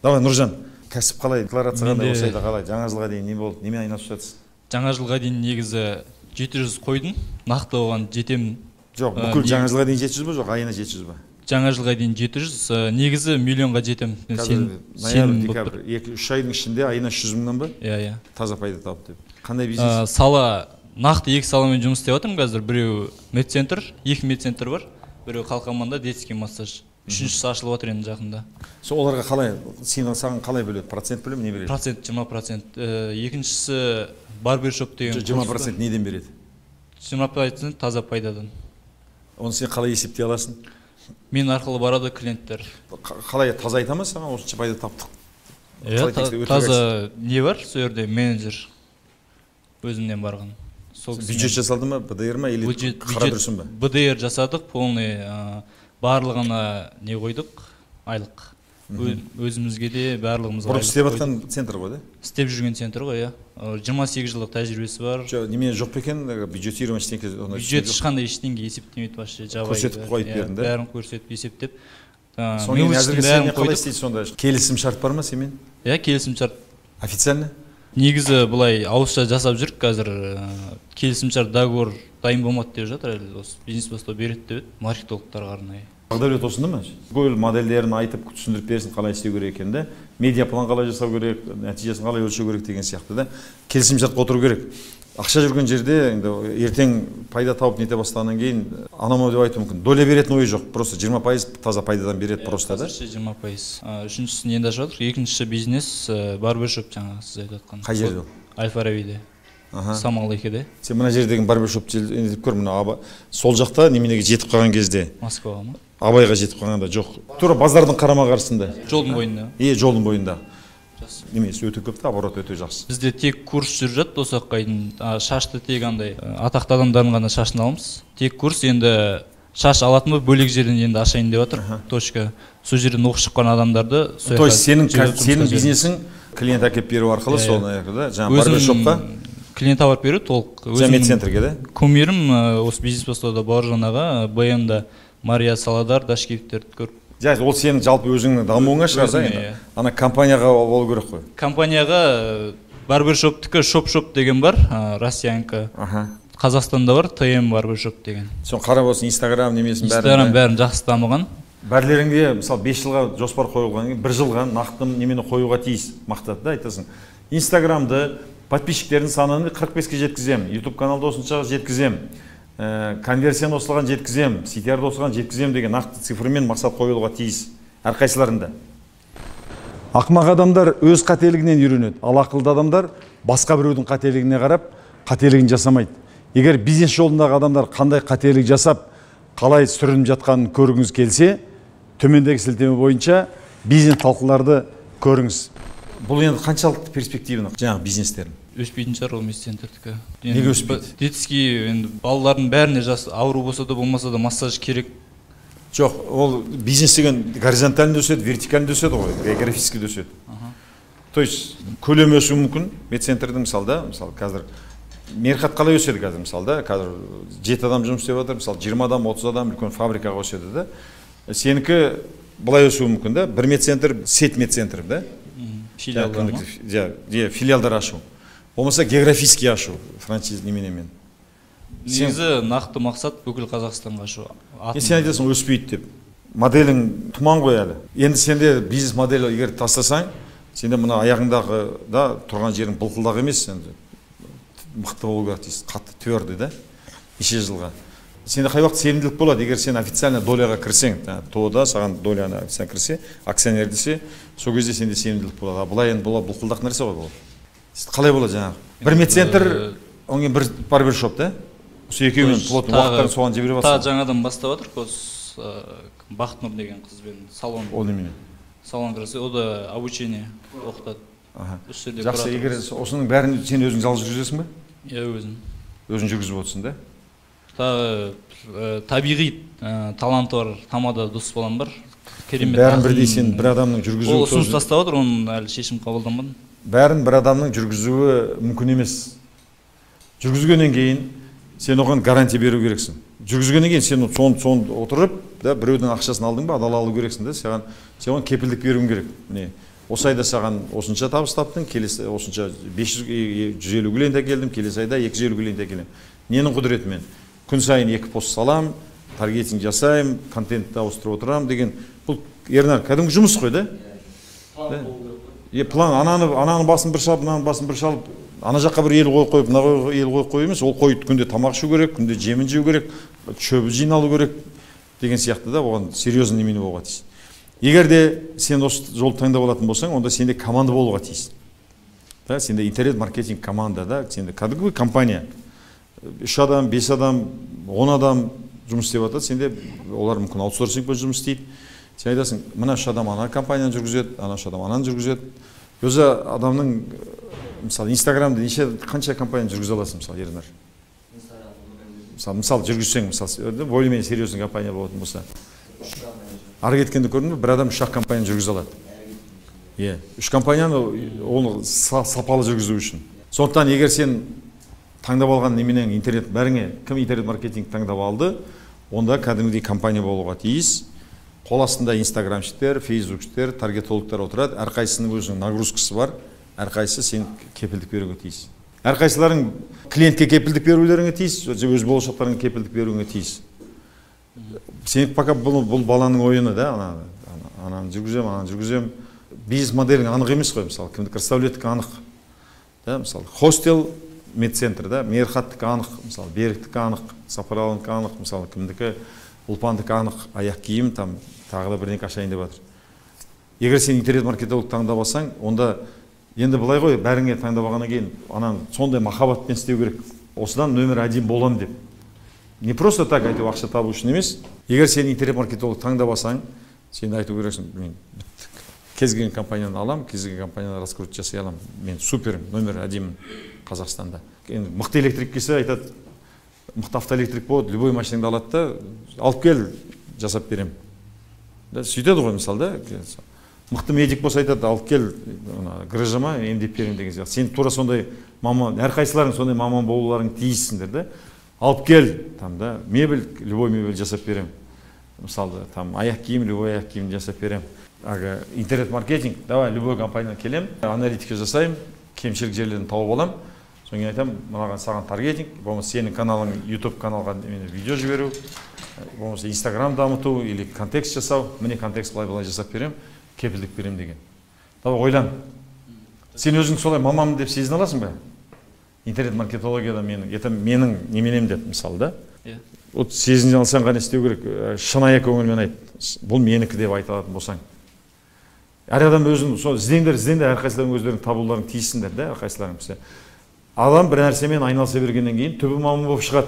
Давай, Нұржан, кәсіп қалай, декларация қандай, осы айда қалай, жаңа жылға дейін не болды, немен айналысып жатсыз? Жаңа жылға дейін негізі 700 қойдым, нақты оған жетем. Жоқ, бүкіл жаңа жылға дейін 700 ба, жоқ, айына 700 ба? Жаңа жылға дейін 700, негізі миллионға жетем. Ноябрь, декабрь, 2-3 айдың ішінде айына 100 мыңнан ба? Иә. Таза пайда тауып деп. Қандай бизнес? Сала, нақты 2 саламен жұмыс істеп жатырмын қазір. Біреу медцентр, 2 медцентр бар. Біреу Қалқаманда детский массаж. Үшіншісі ашылып отыр енді жақында. Сол оларға қалай, саған қалай бөледі? Процент бөлем, не береді? Процент 20%. Екіншісі барбершоп деген. 20% неден береді? 20% таза пайдадан. Оны сен қалай есептей аласың? Мен арқылы барады клиенттер. Қалай таза айта ма саған осынша пайда таптық? Таза не бар сол жерде менеджер өзімнен барған. Бюджет жасалды ма, БДР ма или қара бүрсін ба? БДР жасадық, полный барлығына не қойдық, айлық. Өзімізге де барлығымызға айлық. Бұрын істеп жатқан центр ғой, да? Істеп жүрген центр ғой, 28 жылдық тәжірибесі бар. Неме жоқ па екен, бюджетирован ештеңке? Бюджет ешқандай ештеңе есептемейді вообще. Көрсетіп қойып бердің, да? Бәрін көрсетіп, есептеп. Соңғы әзірге сен қалай істейді сонда? Келісім шарт бар ма сенімен? Иә, келісім шарт. Официально? Негізі бұлай ауызша жасап жүрік, қазір келісім шарт договор дайын болмады деп жатыр, бизнес бастау береді деп, маркетологтарға арнайы. Бағдәулет осында ма? Гол модельдерін айтып түсіндіріп берсін, қалай істеу керек екен да? Медиа план қалай жасау керек, нәтижесін қалай өлшеу керек деген сияқты да? Келісім шартқа отыру керек. Ақша жүрген жерде ертең пайда тауып нете бастағаннан кейін анау деп айту мүмкін. Доля беретін ойы жоқ, просто 20% таза пайдадан береді просто да? 20%. Үшіншісін енді ашып жатыр. Екіншісі бизнес барбершоп жаңа сіз айтып жатқан. Қай жерде? Аль-Фарабиде. Самал 2-де. Сен мына жердегі барбершоп деп көр, мына сол жақта неменеге жетіп қалған кезде. Москваға ма? Абайға жетіп қалғанда жоқ. Тура базардың қарама қарсысында. Жолдың бойында. Жолдың бойында. Немесі өте көп та, оборот өте жақсы. Бізде тек курс жүріп жатты осы айдың. Шашты тек андай атақты адамдардың ғана шашын аламыз. Тек курс енді шаш алатын ба бөлек жерден енді ашайын деп жатыр. Точка. Сол жерден оқып шыққан адамдарды. То есть сенің бизнесің клиент әкеліп беру арқылы сол да, жаңа барбершопқа клиент алып беру толық. Медцентрге да? Кумирім осы бизнес бастауда Бауыржан аға, БМ-да Мария Саладар, Дашкевтерді көріп. Ол сенің жалпы өзіңнің дамуыңа шығар да енді. Ана компанияға болу керек қой. Компанияға барбершоптікі шоп-шоп деген бар, Россиянка. Қазақстанда бар, ТМ барбершоп деген. Соң қарап болсын, Инстаграм немесін бәрін. Инстаграм бәрін жақсы дамыған. Бәрлеріңде, мысалы 5 жылға жоспар қойылған кейін, 1 жылға нақты немені қоюға тиіс мақсат да айтасың. Инстаграмды подписчиктердің санын 45-ке жеткізем, YouTube каналды осыншаға жеткізем. Конверсияны осылған жеткізем, CTR-ды осылған жеткізем деген нақты цифрымен мақсат қойылуға тиіс. Әрқайсыларында. Ақымақ адамдар өз қателігінен үйренеді, ал ақылды адамдар басқа біреудің қателігіне қарап, қателігін жасамайды. Егер бизнес жолындағы адамдар қандай қателік жасап, қалай сүрініп жатқанын көргіңіз келсе, төмендегі сілтеме бойынша бизнес талқыларды көріңіз. Бұл енді қаншалықты перспективаны жаңағы бизнестерін? Өспейтін шығар ол медцентрдікі. Неге өспейді? Детский балалардың бәріне ауру болса да болмаса да массаж керек. Жоқ, ол бизнес деген горизонтальный өседі, вертикальный өседі ғой, географический өседі. То есть көлемі өсуі мүмкін медцентрдің мысалы қазір мерқат қалай өседі қазір мысалы қазір 7 адам жұмыс істеп жатыр, мысалы 20 адам, 30 адам үлкен фабрикаға өседі да. Сенікі былай өсуі мүмкін да, бір медцентр, сеть медцентр да? Филиалдар ма? Филиалдар ашу. Болмаса географический ашу, франшиз неменемен. Негізі нақты мақсат бүкіл Қазақстанға ашу. Сен айтасың өспейді деп. Моделің тұман ғой әлі. Енді сенде бизнес моделі егер тастасаң, сенде мына аяғыңдағы да тұрған жерің былқылдақ емес, мықты болу керек дейсіз, қатты твердый да, неше жылға. Сенде қай уақыт сенімділік болады, егер сен официально доляға кірсең, тода саған доляны официально кірсе, акционер десе, сол кезде сенде сенімділік болады. Бұлай енді бұлқылдақ нәрсе ғой бұл. Қалай болады жаңағы? Бір медцентр, оңген бір барбершоп да? Осы екеуімен плотный уақыттарын соған жіберіп жатсың. Та жаңадан бастап жатыр, Бақытнұр деген қызбен салон. Ол немене? Салон кірсе, о да обучение оқытады. Жақсы, егер осының бәрін сен өзің жалғыз жүргізесің бе? Иә, өзім. Өзің жүргізіп отырсың да? Табиғи таланты бар, тамада дос балам бар. Бәрін бірдей сен бір адамның жүргізуі... Ол ұсыныс тастап отыр, оның әлі шешім қабылданбады. Бәрін бір адамның жүргізуі мүмкін емес. Жүргізгеннен кейін сен оған гарантия беру керексің. Жүргізгеннен кейін сен отырып, біреудің ақшасын алдың ба, адал алу керексің да, сен оған кепілдік беруің керек. осы айда саған осынша табыс таптың, келесі осынша 500 150 клиент әкелдім, келесі айда 250 клиент әкелем. Ненің құдіретімен? Күн сайын 2 пост салам, таргетинг жасайм, контентті ауыстырып отырам деген. Бұл Ернар кәдімгі жұмыс қой, да? План, ананың басын бір шалып, мынаның басын бір шалып, ана жаққа бір ел қойып, мына ел қойып емес, ол қойып күнде тамақ ішу керек, күнде жемін жеу керек, шөбі жиналу керек деген сияқты да, оған серьезный немене болуға тиіс. Егер де сен осы жолды таңдап алатын болсаң, онда сенде команда болуға тиіс. Да, сенде интернет-маркетинг команда, да, сенде кәдімгі компания. 3 адам, 5 адам, 10 адам жұмыс істеп жатады, сенде олар мүмкін аутсорсингпен жұмыс істейді. Сен айтасың, мына 3 адам ана компанияны жүргізеді, ана 3 адам ананы жүргізеді. Өзі адамның, мысалы, Инстаграмды қанша компанияны жүргізе аласың, мысалы, Ернар? Мысалы, жүргізсең, мысалы, более-менее серьезный компания болатын болса. Ары кеткенде көрдің бе, бір адам 3 компанияны жүргізе алады. 3 компанияны оны сапалы жүргізу үшін. Сондықтан, егер сен таңдап алған неменен интернет бәріңе, кім интернет-маркетинг таңдап алды, онда кәдімгідей компания болуға тиіс. Қол астында инстаграмщиктер, фейсбукщиктер, таргетологтар отырады. Әрқайсының өзінің нагрузкасы бар. Әрқайсы сен кепілдік беруге тиіс. Әрқайсыларың клиентке кепілдік берулеріңе тиіс, өз болашақтарыңа кепілдік беруіңе тиіс. Сен пока бұл баланың ойыны, да, ананы жүргізем. Бизнес моделің анық емес қой, мысалы, кімдік расставлеттік анық. Да, мысалы, хостел, медцентр, да, Мейірхаттікі анық, мысалы, Беріктікі анық, Сапаралыныкі анық, мысалы, кімдікі Ұлпандікі анық, аяқ киім, тағы да бірдеңе ашайын деп жатыр. Егер сен интернет-маркетолог таңдап алсаң, онда енді былай ғой, бәріңе таңдап алғаннан кейін, анан сондай махаббатпен істеу керек. Осыдан номер 1 болам деп. Не просто так айтып ақша табу үшін емес. Егер сен интернет-маркетолог таңдап алсаң, сен айту керексің, мен кез келген компанияны алам, кез келген компанияны раскрутка жасай алам. Мен супер номер 1 Қазақстанда. Енді мықты электрик келсе айтады, мықты автоэлектрик болады, любой машинаңды алады да, алып кел, жасап берем. Сөйтеді ғой, мысалы, да. Мықты медик болса айтады, алып кел, грыжыма емдеп берем деген сияқты. Сен тура сондай маман, әрқайсыларың сондай маман болуларың тиіссіңдер, да. Алып кел, там, да, мебель, любой мебель жасап берем. Мысалы, там, аяқ киім, любой аяқ киім жасап берем. Интернет-маркетинг, давай, любой компанияны келем, аналитика жасайым, кемшілік жерлерін тауып алам. Соң кейін айтам, мынаған саған таргетинг, болмаса сенің каналың, YouTube каналға видео жіберу, болмаса Instagram дамыту или контекст жасау, міне контекст былай жасап берем, кепілдік берем деген. Давай ойлан. Сен өзің солай мамамын деп сезіне аласың ба? Интернет-маркетологияда менің неменем деп, мысалы, да? Вот сезіне алсаң ғана істеу керек, шынайы көңілмен айт. Бұл менікі деп айта алатын болсаң. Әр адам өзін, іздеңдер, әрқайсыларың өздерің табуларың тиіссіңдер, да, әрқайсыларың. Адам бір нәрсемен айналыса бергеннен кейін түбі маман болып шығады.